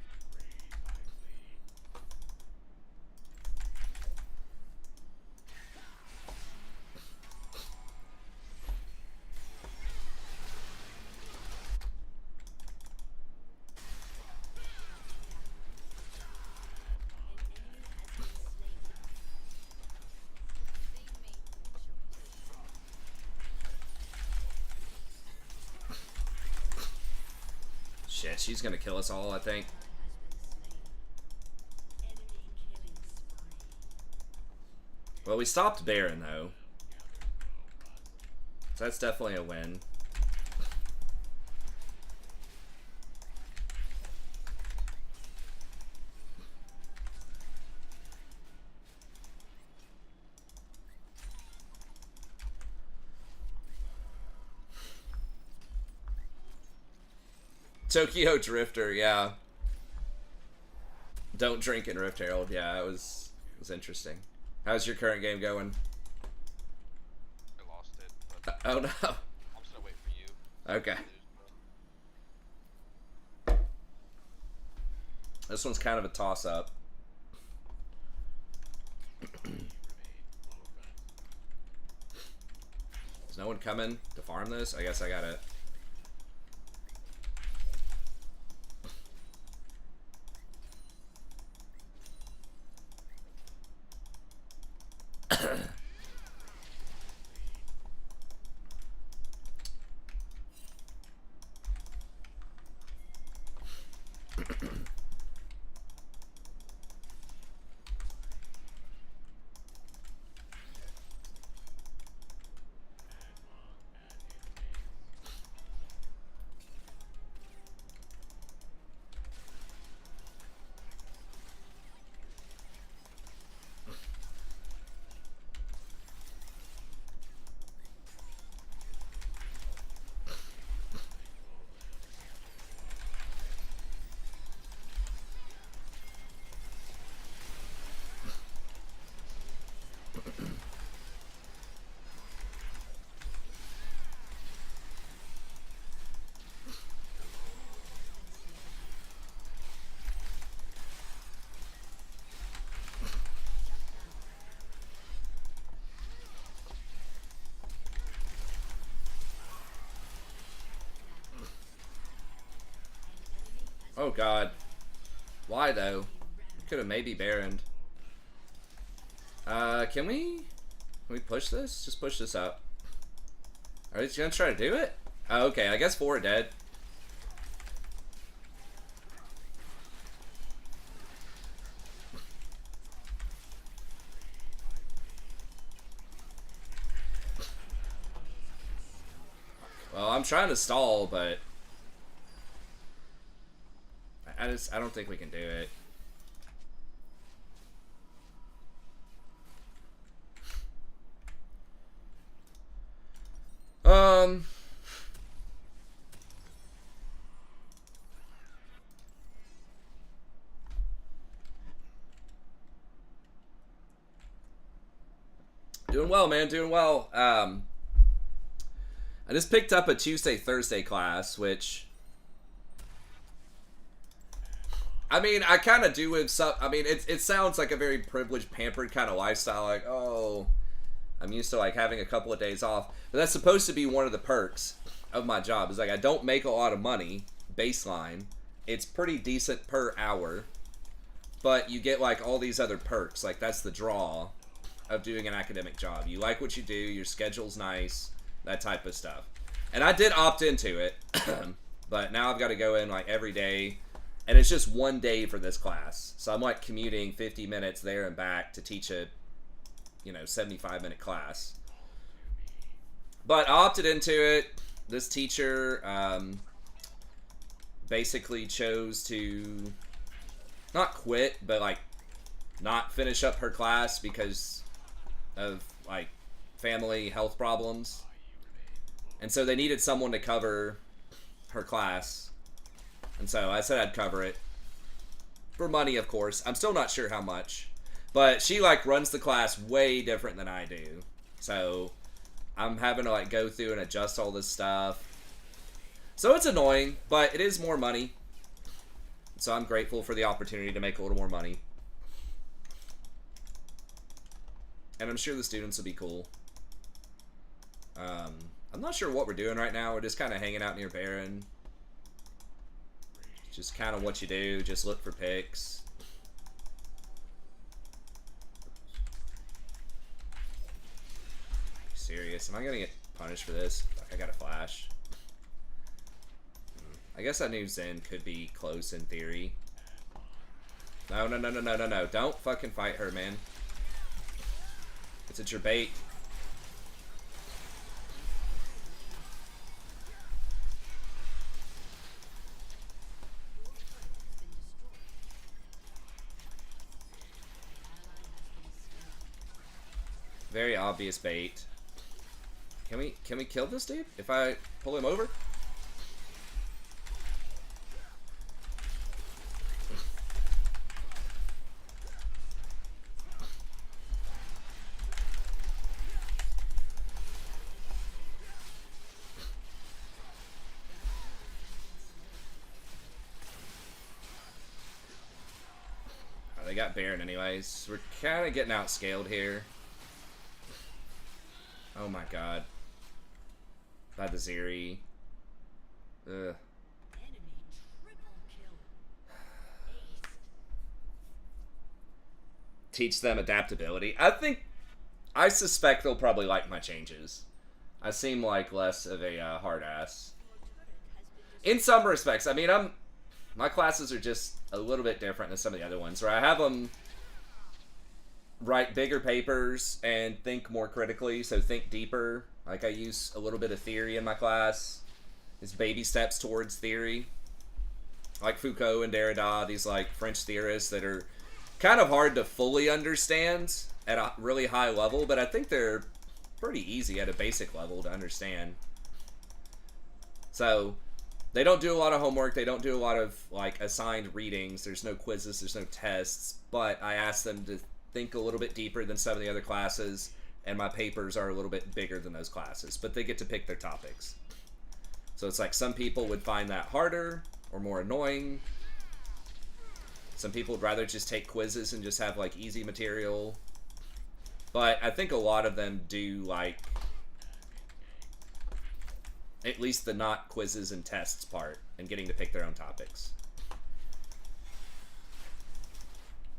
Shit, she's gonna kill us all, I think. Well, we stopped Baron, though. So that's definitely a win. Tokyo Drifter, yeah. Don't drink in Rift Herald, yeah, it was interesting. How's your current game going? I lost it. But Oh no. I'm just gonna wait for you. Okay. This one's kind of a toss-up. Is no one coming to farm this? I guess I gotta... Oh god. Why though? Could have maybe Baroned. Can we push this? Just push this up. Are we just gonna try to do it? Oh, okay, I guess 4 are dead. Well, I'm trying to stall, but I don't think we can do it. Doing well, man, doing well. I just picked up a Tuesday, Thursday class, which, I mean, I kind of do with some, I mean, it sounds like a very privileged, pampered kind of lifestyle, like, oh, I'm used to, like, having a couple of days off, but that's supposed to be one of the perks of my job, is, like, I don't make a lot of money, baseline, it's pretty decent per hour, but you get, like, all these other perks, like, that's the draw of doing an academic job. You like what you do, your schedule's nice, that type of stuff. And I did opt into it, but now I've got to go in like every day, and it's just one day for this class. So I'm like commuting 50 minutes there and back to teach a, 75-minute class. But I opted into it. This teacher basically chose to not quit, but like not finish up her class because of like family health problems, and so they needed someone to cover her class, and so I said I'd cover it. For money, of course. I'm still not sure how much. But she, like, runs the class way different than I do. So, I'm having to, like, go through and adjust all this stuff. So, it's annoying, but it is more money. So, I'm grateful for the opportunity to make a little more money. And I'm sure the students will be cool. I'm not sure what we're doing right now. We're just kind of hanging out near Baron. Just kind of what you do. Just look for picks. Serious? Am I gonna get punished for this? Fuck, I got a flash. I guess I knew Zen could be close in theory. No, no, no, no, no, no, no. Don't fucking fight her, man. It's your bait. Very obvious bait. Can we kill this dude if I pull him over? Oh, they got Baron anyways. We're kind of getting outscaled here. Oh my god. By the Zeri. Ugh. Teach them adaptability. I suspect they'll probably like my changes. I seem like less of a hard ass. In some respects. I mean, my classes are just a little bit different than some of the other ones, where I have them write bigger papers and think more critically, so think deeper. Like, I use a little bit of theory in my class. It's baby steps towards theory. Like Foucault and Derrida, these, like, French theorists that are kind of hard to fully understand at a really high level, but I think they're pretty easy at a basic level to understand. So, they don't do a lot of homework, they don't do a lot of, like, assigned readings, there's no quizzes, there's no tests, but I ask them to think a little bit deeper than some of the other classes, and my papers are a little bit bigger than those classes, but they get to pick their topics. So it's like some people would find that harder or more annoying. Some people would rather just take quizzes and just have like easy material. But I think a lot of them do like at least the not quizzes and tests part and getting to pick their own topics.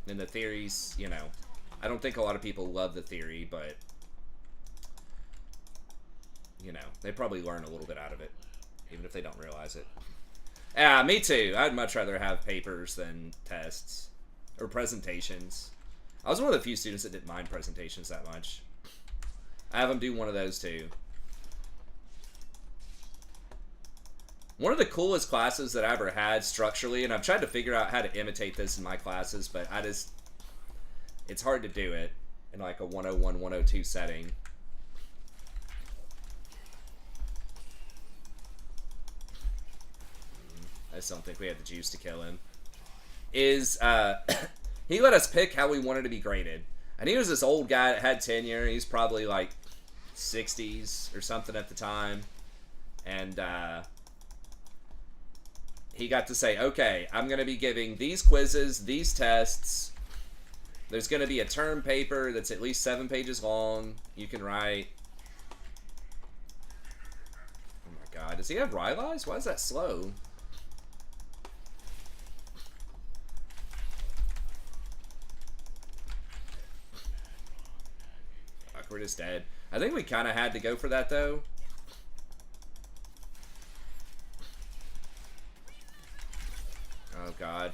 And the theories, you know, I don't think a lot of people love the theory, but, you know, they probably learn a little bit out of it, even if they don't realize it. Yeah, me too. I'd much rather have papers than tests or presentations. I was one of the few students that didn't mind presentations that much. I have them do one of those too. One of the coolest classes that I ever had structurally, and I've tried to figure out how to imitate this in my classes, but it's hard to do it in like a 101, 102 setting. I just don't think we had the juice to kill him. Is, he let us pick how we wanted to be graded. And he was this old guy that had tenure. He's probably like 60s or something at the time. And, he got to say, okay, I'm going to be giving these quizzes, these tests. There's going to be a term paper that's at least 7 pages long. You can write. Oh my god. Does he have Rylai's? Why is that slow? Fuck, we're just dead. I think we kind of had to go for that, though. Oh, God.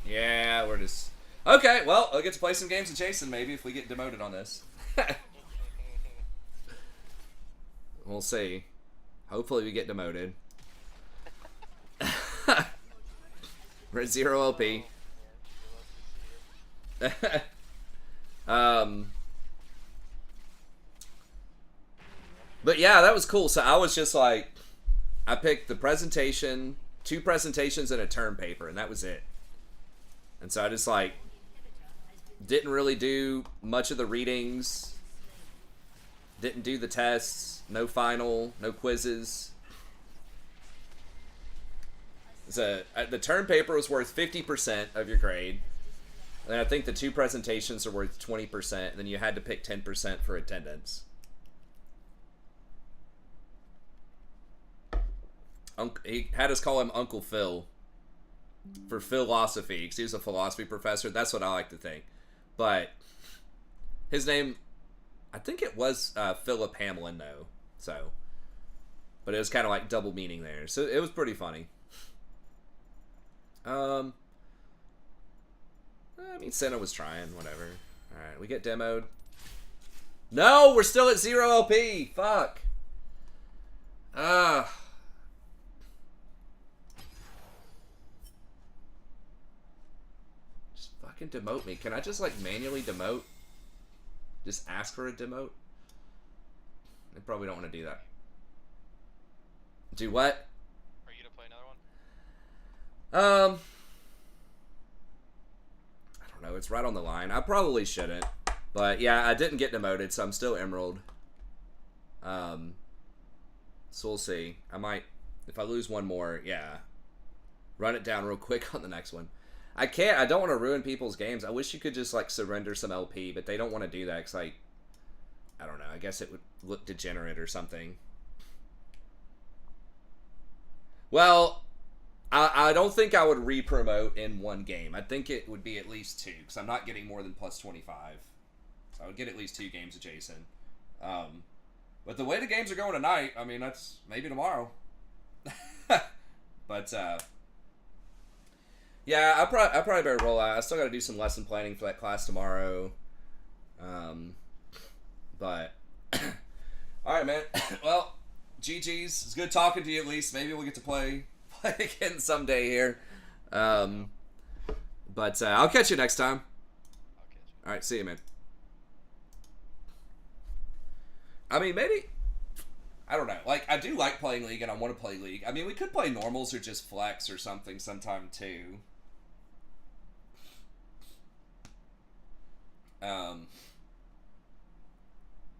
Yeah, we're just... Okay, well, I'll get to play some games with Jason, maybe, if we get demoted on this. We'll see. Hopefully we get demoted. We're at 0 LP. But yeah, that was cool. So I was just like... I picked the presentation, 2 presentations and a term paper, and that was it. And so I just like didn't really do much of the readings, didn't do the tests, no final, no quizzes. So the term paper was worth 50% of your grade. And I think the 2 presentations are worth 20%, and then you had to pick 10% for attendance. He had us call him Uncle Phil for philosophy, because he was a philosophy professor. That's what I like to think. But his name, I think it was Philip Hamlin, though. So, but it was kind of like double meaning there. So it was pretty funny. I mean, Senna was trying, whatever. Alright, we get demoed. No, we're still at 0 LP. Fuck. Just fucking demote me. Can I just, like, manually demote? Just ask for a demote? I probably don't want to do that. Do what? Are you gonna play another one? I don't know. It's right on the line. I probably shouldn't. But, yeah, I didn't get demoted, so I'm still Emerald. So we'll see. I might, if I lose one more, yeah, run it down real quick on the next one. I don't want to ruin people's games. I wish you could just, like, surrender some LP, but they don't want to do that because, like, I don't know. I guess it would look degenerate or something. Well, I don't think I would re-promote in one game. I think it would be at least 2, because I'm not getting more than plus 25. So I would get at least 2 games adjacent. But the way the games are going tonight, I mean, that's maybe tomorrow. But, yeah, I probably better roll out. I still got to do some lesson planning for that class tomorrow. But, alright, man. Well, GG's. It's good talking to you at least. Maybe we'll get to play again someday here. But I'll catch you next time. Alright, see you, man. I mean, maybe, I don't know. Like, I do like playing League, and I want to play League. I mean, we could play normals or just flex or something sometime, too.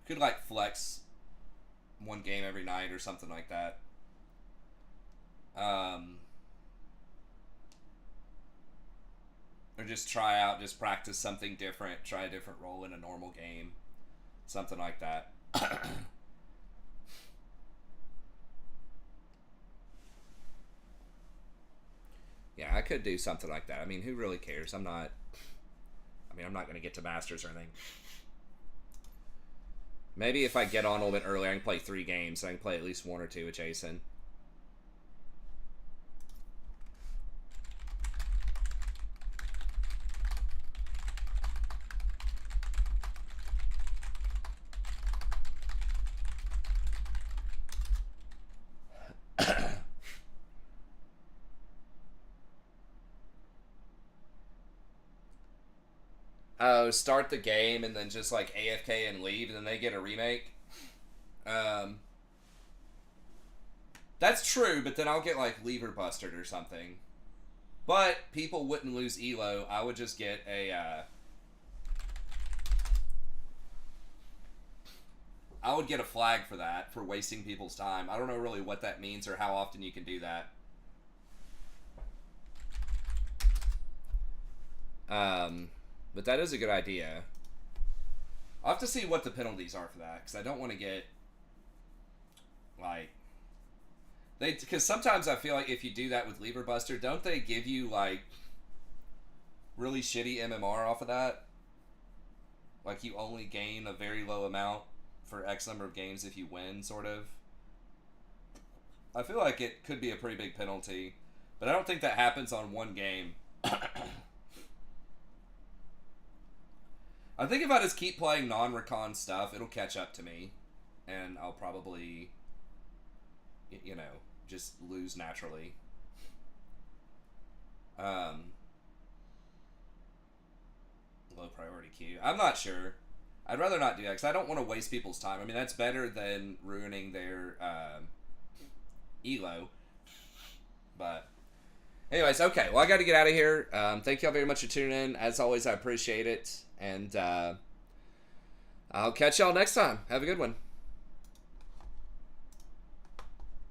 Could, like, flex one game every night or something like that. Or just try out, just practice something different, try a different role in a normal game. Something like that. Yeah, I could do something like that. I mean, who really cares? I'm not going to get to Masters or anything. Maybe if I get on a little bit earlier, I can play 3 games. So I can play at least 1 or 2 with Jason. Oh, start the game and then just like AFK and leave, and then they get a remake. That's true, but then I'll get like lever busted or something. But people wouldn't lose Elo. I would just get a. I would get a flag for that, for wasting people's time. I don't know really what that means or how often you can do that. But that is a good idea. I'll have to see what the penalties are for that, because I don't want to get, like, because sometimes I feel like if you do that with Lever Buster, don't they give you, like, really shitty MMR off of that? Like, you only gain a very low amount for X number of games if you win, sort of. I feel like it could be a pretty big penalty, but I don't think that happens on one game. I think if I just keep playing non-Rakan stuff, it'll catch up to me. And I'll probably, you know, just lose naturally. Low priority queue. I'm not sure. I'd rather not do that, because I don't want to waste people's time. I mean, that's better than ruining their Elo. But Anyways, okay. Well, I got to get out of here. Thank y'all very much for tuning in. As always, I appreciate it. And I'll catch y'all next time. Have a good one.